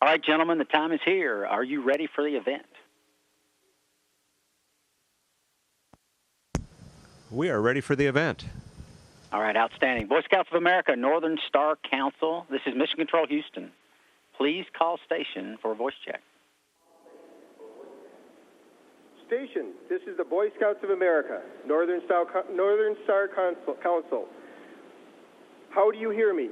All right, gentlemen, the time is here. Are you ready for the event? We are ready for the event. All right, outstanding. Boy Scouts of America, Northern Star Council. This is Mission Control Houston. Please call station for a voice check. Station, this is the Boy Scouts of America, Northern Star Council. How do you hear me?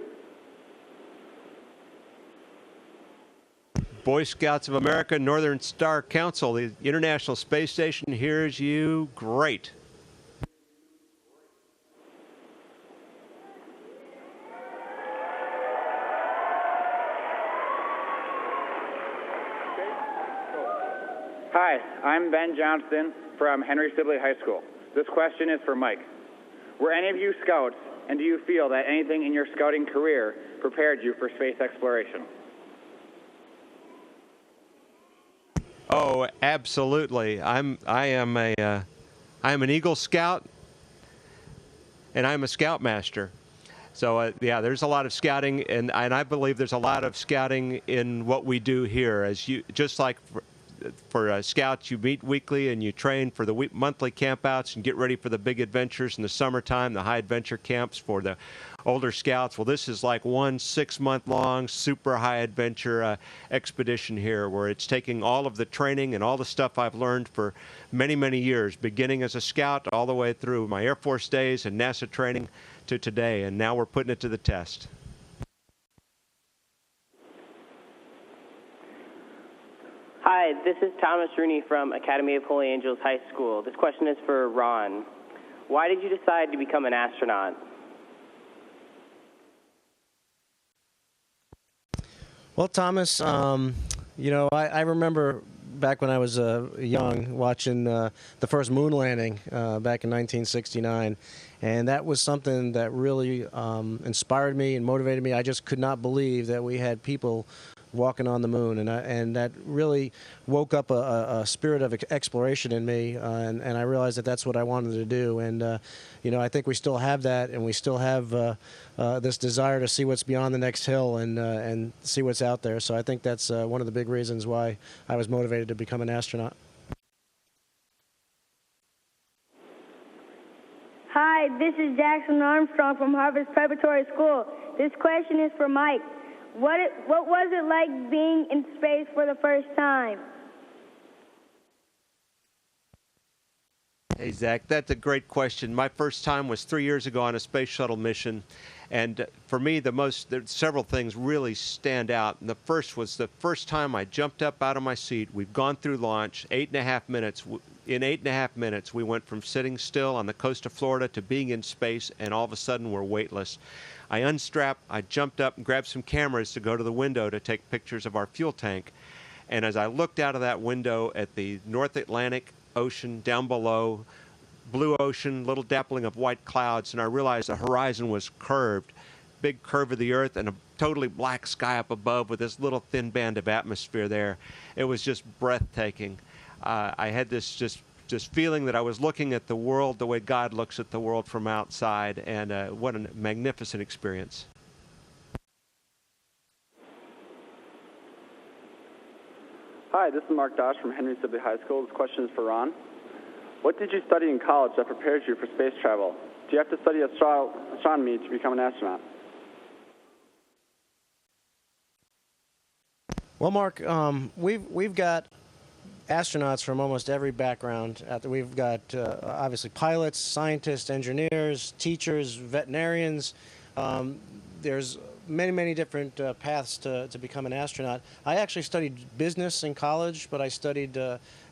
Boy Scouts of America, Northern Star Council, the International Space Station hears you great. Hi, I'm Ben Johnston from Henry Sibley High School. This question is for Mike. Were any of you scouts, and do you feel that anything in your scouting career prepared you for space exploration? Oh, absolutely. I am an Eagle Scout, and I'm a Scoutmaster. So yeah, there's a lot of scouting, and I believe there's a lot of scouting in what we do here. Just like for scouts, you meet weekly and you train for the monthly campouts and get ready for the big adventures in the summertime, the high adventure camps for the older scouts. Well, this is like one 6-month-long super high adventure expedition here, where it's taking all of the training and all the stuff I've learned for many, many years, beginning as a scout all the way through my Air Force days and NASA training to today, and now we're putting it to the test. Hi, this is Thomas Rooney from Academy of Holy Angels High School. This question is for Ron. Why did you decide to become an astronaut? Well, Thomas, I remember back when I was young watching the first moon landing back in 1969, and that was something that really inspired me and motivated me. I just could not believe that we had people walking on the moon, and that really woke up a spirit of exploration in me, and I realized that that's what I wanted to do. And I think we still have that, and we still have this desire to see what's beyond the next hill and see what's out there. So I think that's one of the big reasons why I was motivated to become an astronaut. Hi, this is Jackson Armstrong from Harvest Preparatory School. This question is for Mike. What was it like being in space for the first time? Hey, Zach, that's a great question. My first time was 3 years ago on a space shuttle mission. And for me, several things really stand out. And the first was the first time I jumped up out of my seat. We've gone through launch, 8.5 minutes. In 8.5 minutes, we went from sitting still on the coast of Florida to being in space, and all of a sudden we're weightless. I unstrapped, I jumped up and grabbed some cameras to go to the window to take pictures of our fuel tank. And as I looked out of that window at the North Atlantic Ocean down below, blue ocean, little dappling of white clouds, and I realized the horizon was curved, big curve of the earth, and a totally black sky up above with this little thin band of atmosphere there. It was just breathtaking. I had this just feeling that I was looking at the world the way God looks at the world from outside, and what a magnificent experience. Hi, this is Mark Dosh from Henry Sibley High School. This question is for Ron. What did you study in college that prepares you for space travel? Do you have to study astronomy to become an astronaut? Well, Mark, we've got astronauts from almost every background. We've got obviously pilots, scientists, engineers, teachers, veterinarians. There's many different paths to become an astronaut. I actually studied business in college, but I studied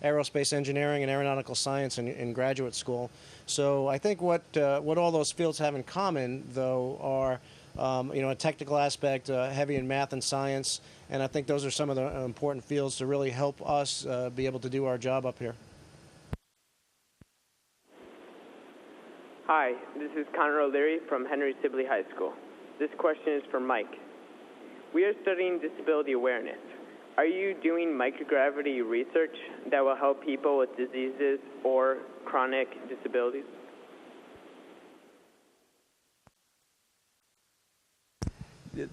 aerospace engineering and aeronautical science in graduate school. So I think what all those fields have in common, though, are a technical aspect, heavy in math and science, and I think those are some of the important fields to really help us be able to do our job up here. Hi, this is Connor O'Leary from Henry Sibley High School. This question is for Mike. We are studying disability awareness. Are you doing microgravity research that will help people with diseases or chronic disabilities?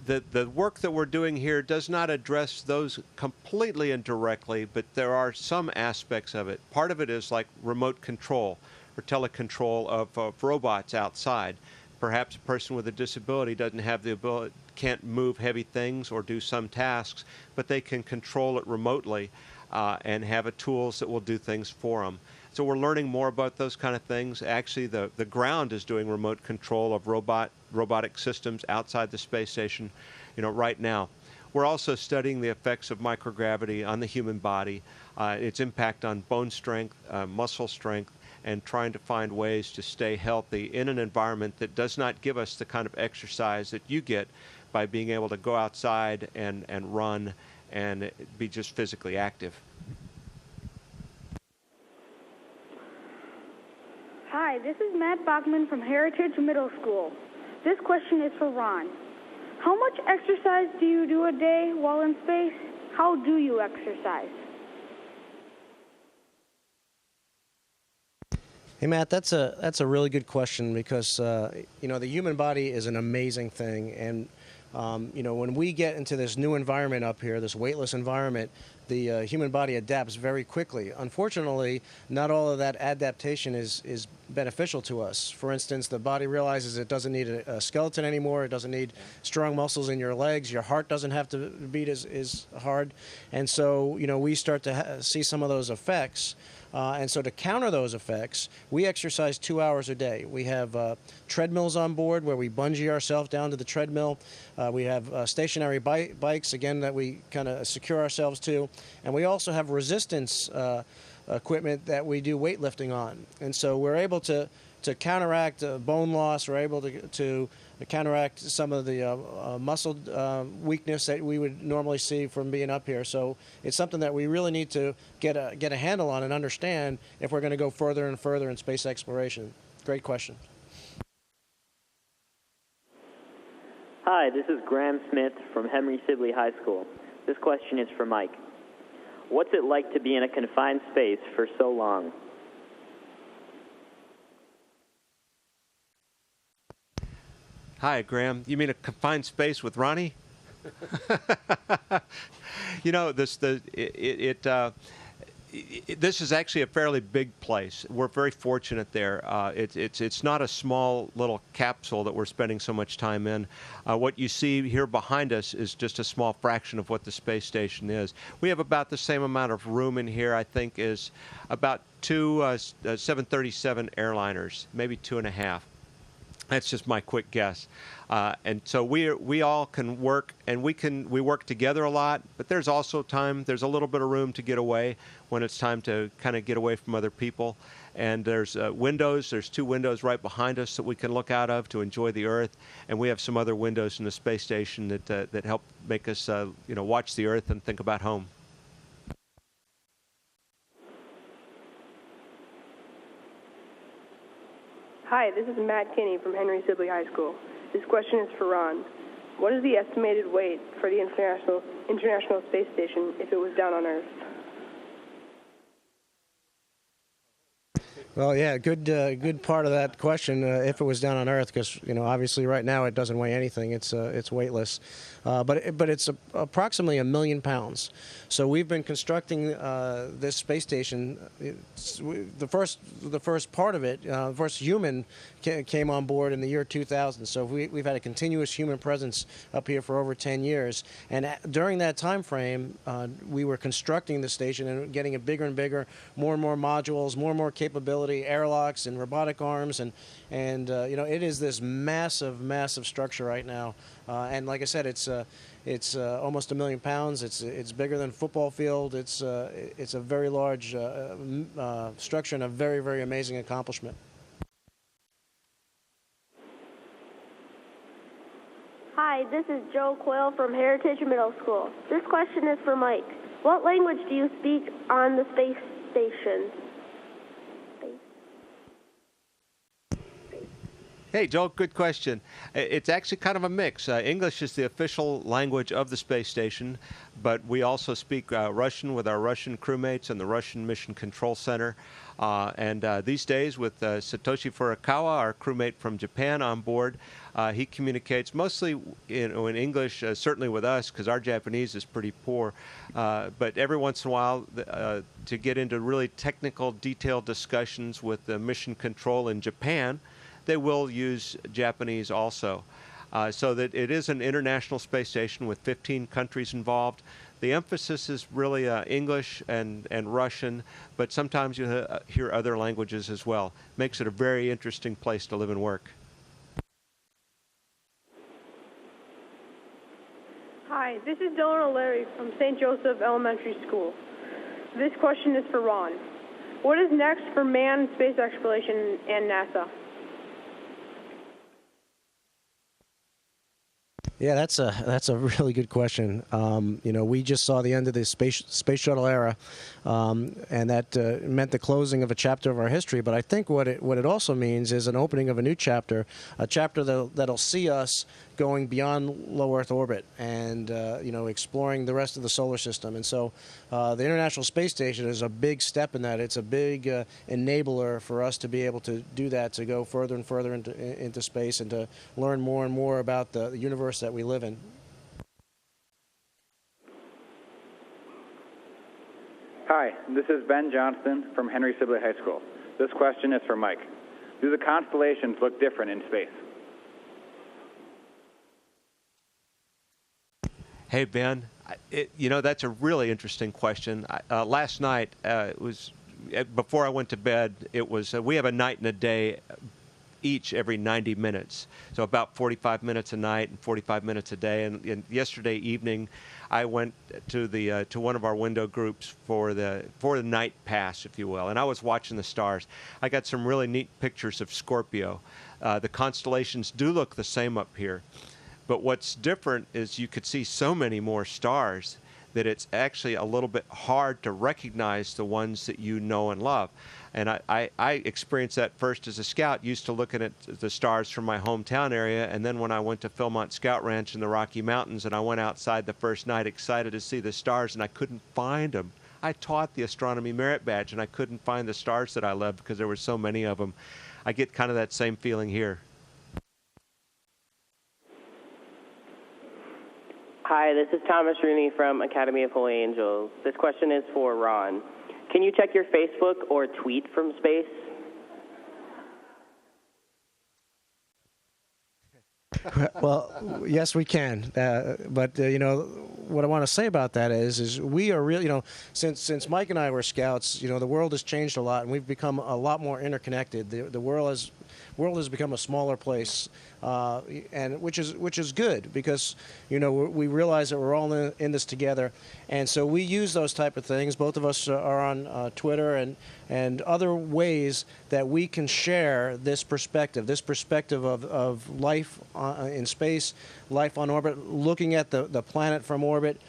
the work that we're doing here does not address those completely and directly, but there are some aspects of it. Part of it is like remote control or telecontrol of robots outside. Perhaps a person with a disability doesn't have the ability, can't move heavy things or do some tasks, but they can control it remotely and have tools that will do things for them. So we're learning more about those kind of things. Actually, the ground is doing remote control of robotic systems outside the space station, right now. We're also studying the effects of microgravity on the human body, its impact on bone strength, muscle strength, and trying to find ways to stay healthy in an environment that does not give us the kind of exercise that you get by being able to go outside and run and be just physically active. Hi, this is Matt Bachman from Heritage Middle School. This question is for Ron. How much exercise do you do a day while in space? How do you exercise? Hey Matt, that's a really good question because the human body is an amazing thing, and when we get into this new environment up here, this weightless environment, the human body adapts very quickly. Unfortunately, not all of that adaptation is beneficial to us. For instance, the body realizes it doesn't need a skeleton anymore. It doesn't need strong muscles in your legs. Your heart doesn't have to beat as hard. And so, we start to see some of those effects. And so to counter those effects, we exercise 2 hours a day. We have treadmills on board where we bungee ourselves down to the treadmill. We have stationary bikes, again, that we kind of secure ourselves to. And we also have resistance equipment that we do weightlifting on. And so we're able to counteract bone loss. We're able to counteract some of the muscle weakness that we would normally see from being up here. So it's something that we really need to get a handle on and understand if we're going to go further and further in space exploration. Great question. Hi, this is Graham Smith from Henry Sibley High School. This question is for Mike. What's it like to be in a confined space for so long? Hi, Graham. You mean a confined space with Ronnie? This is actually a fairly big place. We're very fortunate there. It's not a small little capsule that we're spending so much time in. What you see here behind us is just a small fraction of what the space station is. We have about the same amount of room in here, I think, as about two 737 airliners, maybe 2.5. That's just my quick guess. And so we all can work, and we work together a lot, but there's also there's a little bit of room to get away when it's time to kind of get away from other people. And there's windows. There's 2 windows right behind us that we can look out of to enjoy the Earth. And we have some other windows in the space station that help make us watch the Earth and think about home. Hi, this is Matt Kinney from Henry Sibley High School. This question is for Ron. What is the estimated weight for the International Space Station if it was down on Earth? Well, yeah, good part of that question. If it was down on Earth, because obviously right now it doesn't weigh anything. It's weightless, but it's approximately 1 million pounds. So we've been constructing this space station. The first part of it, the first human came on board in the year 2000. So we've had a continuous human presence up here for over 10 years. And during that time frame, we were constructing the station and getting it bigger and bigger, more and more modules, more and more capability, airlocks and robotic arms, and it is this massive structure right now. And like I said, it's almost 1 million pounds. It's bigger than a football field. It's a very large structure and a very, very amazing accomplishment. Hi, this is Joe Quayle from Heritage Middle School. This question is for Mike. What language do you speak on the space station? Hey, Joel, good question. It's actually kind of a mix. English is the official language of the space station, but we also speak Russian with our Russian crewmates in the Russian Mission Control Center. And these days, with Satoshi Furukawa, our crewmate from Japan, on board, he communicates mostly in English, certainly with us, because our Japanese is pretty poor. But every once in a while, to get into really technical, detailed discussions with the Mission Control in Japan, they will use Japanese also. So that it is an international space station with 15 countries involved. The emphasis is really English and Russian, but sometimes you hear other languages as well. Makes it a very interesting place to live and work. Hi, this is Dylan O'Leary from St. Joseph Elementary School. This question is for Ron. What is next for manned space exploration and NASA? Yeah, that's a really good question. We just saw the end of the space shuttle era, and that meant the closing of a chapter of our history. But I think what it also means is an opening of a new chapter, a chapter that'll see us going beyond low Earth orbit and exploring the rest of the solar system. And so the International Space Station is a big step in that. It's a big enabler for us to be able to do that, to go further and further into space and to learn more and more about the universe that we live in. Hi, this is Ben Johnston from Henry Sibley High School. This question is for Mike. Do the constellations look different in space? Hey, Ben, that's a really interesting question. Last night, it was before I went to bed, it was we have a night and a day each every 90 minutes. So about 45 minutes a night and 45 minutes a day. And yesterday evening, I went to one of our window groups for the night pass, if you will, and I was watching the stars. I got some really neat pictures of Scorpio. The constellations do look the same up here. But what's different is you could see so many more stars that it's actually a little bit hard to recognize the ones that you know and love. And I experienced that first as a scout, used to looking at the stars from my hometown area, and then when I went to Philmont Scout Ranch in the Rocky Mountains and I went outside the first night excited to see the stars and I couldn't find them. I taught the Astronomy Merit Badge and I couldn't find the stars that I loved because there were so many of them. I get kind of that same feeling here. Hi, this is Thomas Rooney from Academy of Holy Angels. This question is for Ron. Can you check your Facebook or tweet from space? Well, yes, we can. But what I want to say about that is we are really, since Mike and I were scouts, the world has changed a lot, and we've become a lot more interconnected. The world has become a smaller place, and which is good because we realize that we're all in this together, and so we use those type of things. Both of us are on Twitter and other ways that we can share this perspective of life in space, life on orbit, looking at the planet from orbit.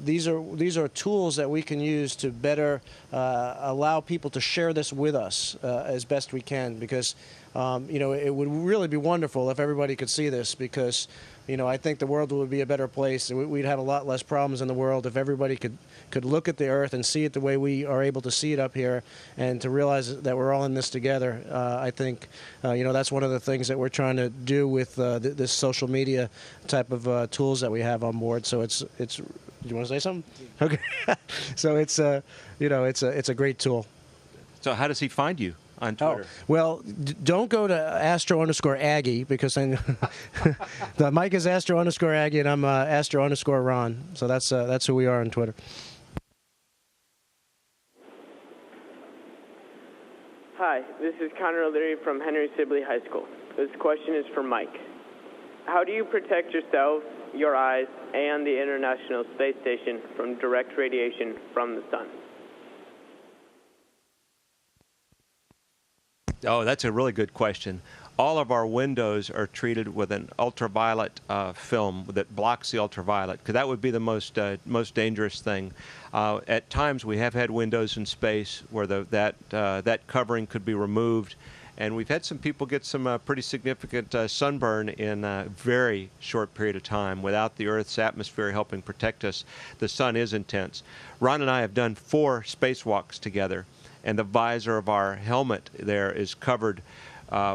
These are tools that we can use to better allow people to share this with us as best we can, because it would really be wonderful if everybody could see this, because I think the world would be a better place. We'd have a lot less problems in the world if everybody could look at the Earth and see it the way we are able to see it up here, and to realize that we're all in this together. I think that's one of the things that we're trying to do with this social media type of tools that we have on board. So it's. You want to say something? Okay. So it's it's a great tool. So how does he find you on Twitter? Oh, well, don't go to Astro_Aggie, because then the Mike is Astro_Aggie and I'm Astro_Ron. So that's who we are on Twitter. Hi, this is Connor O'Leary from Henry Sibley High School. This question is for Mike. How do you protect yourself, your eyes, and the International Space Station from direct radiation from the sun? Oh, that's a really good question. All of our windows are treated with an ultraviolet film that blocks the ultraviolet, because that would be the most dangerous thing. At times, we have had windows in space where that covering could be removed, And we've had some people get some pretty significant sunburn in a very short period of time without the Earth's atmosphere helping protect us. The sun is intense. Ron and I have done 4 spacewalks together, and the visor of our helmet there is covered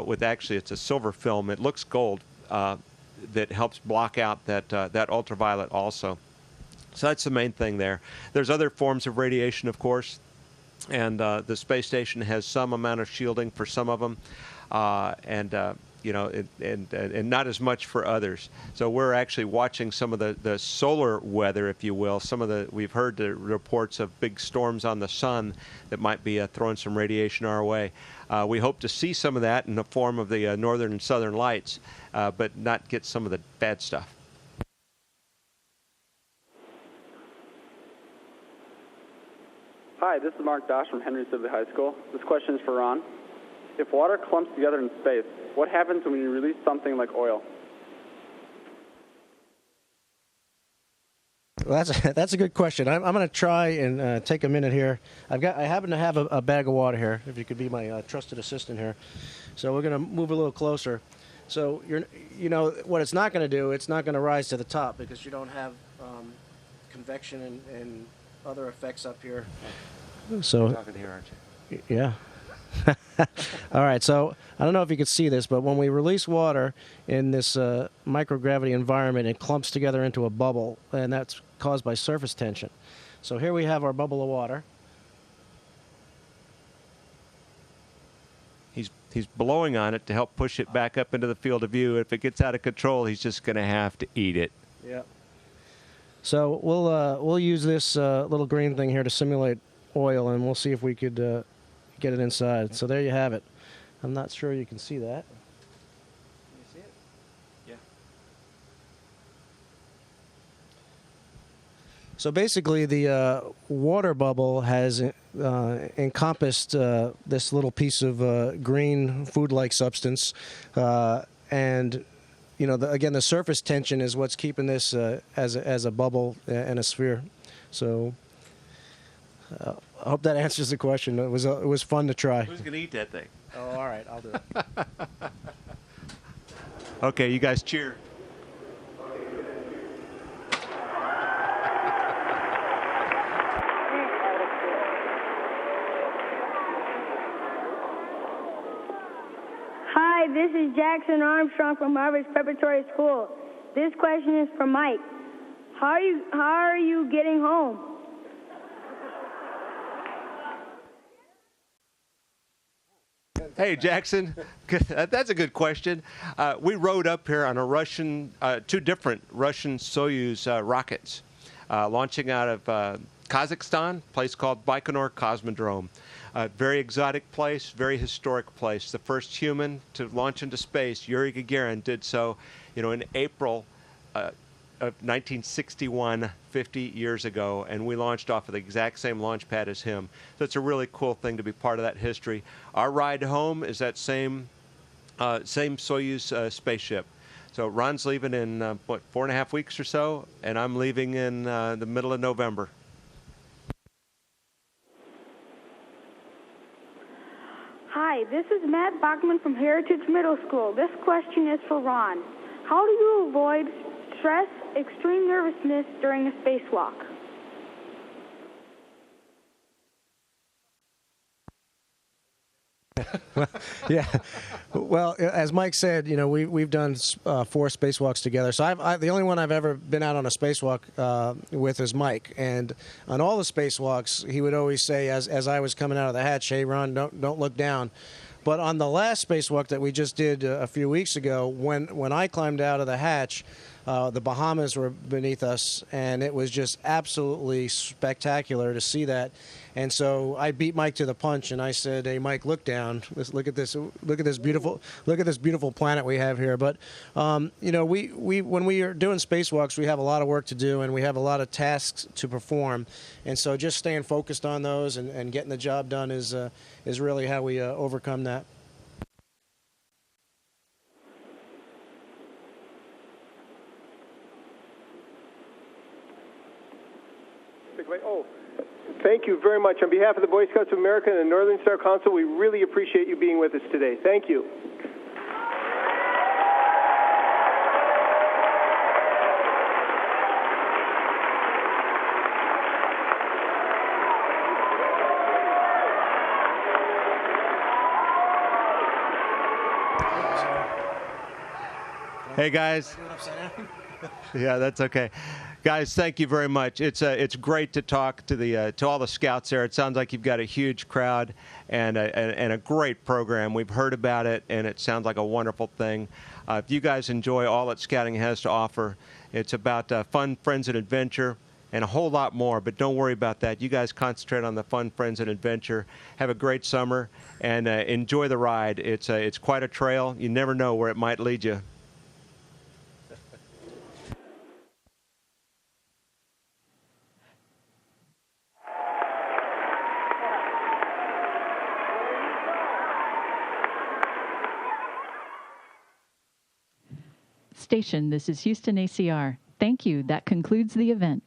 with, actually, it's a silver film. It looks gold that helps block out that ultraviolet also. So that's the main thing there. There's other forms of radiation, of course. And the space station has some amount of shielding for some of them, and not as much for others. So we're actually watching some of the solar weather, if you will. We've heard the reports of big storms on the sun that might be throwing some radiation our way. We hope to see some of that in the form of the northern and southern lights, but not get some of the bad stuff. Hi, this is Mark Dosh from Henry Sibley High School. This question is for Ron. If water clumps together in space, what happens when you release something like oil? Well, that's a good question. I'm going to try and take a minute here. I happen to have a bag of water here. If you could be my trusted assistant here. So we're going to move a little closer. So what it's not going to do. It's not going to rise to the top because you don't have convection and other effects up here. So you're talking here, aren't you? Yeah. All right, so I don't know if you can see this, but when we release water in this microgravity environment, it clumps together into a bubble, and that's caused by surface tension. So here we have our bubble of water. He's blowing on it to help push it back up into the field of view. If it gets out of control, he's just going to have to eat it. Yeah. So we'll use this little green thing here to simulate oil, and we'll see if we could get it inside. So there you have it. I'm not sure you can see that. Can you see it? Yeah. So basically, the water bubble has encompassed this little piece of green food-like substance, and again, the surface tension is what's keeping this as a bubble and a sphere. So I hope that answers the question. It was fun to try. Who's going to eat that thing? Oh, all right, I'll do it. Okay, you guys cheer. Hi, this is Jackson Armstrong from Harvard's Preparatory School. This question is for Mike. How are you getting home? Hey, Jackson, that's a good question. We rode up here on a 2 different Russian Soyuz rockets launching out of Kazakhstan, a place called Baikonur Cosmodrome. Very exotic place, very historic place. The first human to launch into space, Yuri Gagarin, did so, in April of 1961, 50 years ago, and we launched off of the exact same launch pad as him. So it's a really cool thing to be part of that history. Our ride home is that same Soyuz spaceship. So Ron's leaving in, 4.5 weeks or so, and I'm leaving in the middle of November. Hi, this is Matt Bachman from Heritage Middle School. This question is for Ron. How do you avoid stress, extreme nervousness during a spacewalk? Yeah. Well, as Mike said, we've done 4 spacewalks together. So the only one I've ever been out on a spacewalk with is Mike. And on all the spacewalks, he would always say, as I was coming out of the hatch, "Hey, Ron, don't look down." But on the last spacewalk that we just did a few weeks ago, when I climbed out of the hatch, the Bahamas were beneath us, and it was just absolutely spectacular to see that. And so I beat Mike to the punch, and I said, "Hey, Mike, look down. Look at this beautiful planet we have here." But we when we are doing spacewalks, we have a lot of work to do, and we have a lot of tasks to perform. And so just staying focused on those and getting the job done is really how we overcome that. Oh, thank you very much. On behalf of the Boy Scouts of America and the Northern Star Council, we really appreciate you being with us today. Thank you. Hey guys. Yeah, that's okay. Guys, thank you very much. It's great to talk to all the scouts there. It sounds like you've got a huge crowd and a great program. We've heard about it, and it sounds like a wonderful thing. If you guys enjoy all that scouting has to offer, it's about fun, friends, and adventure, and a whole lot more. But don't worry about that. You guys concentrate on the fun, friends, and adventure. Have a great summer and enjoy the ride. It's quite a trail. You never know where it might lead you. Station, this is Houston ACR. Thank you. That concludes the event.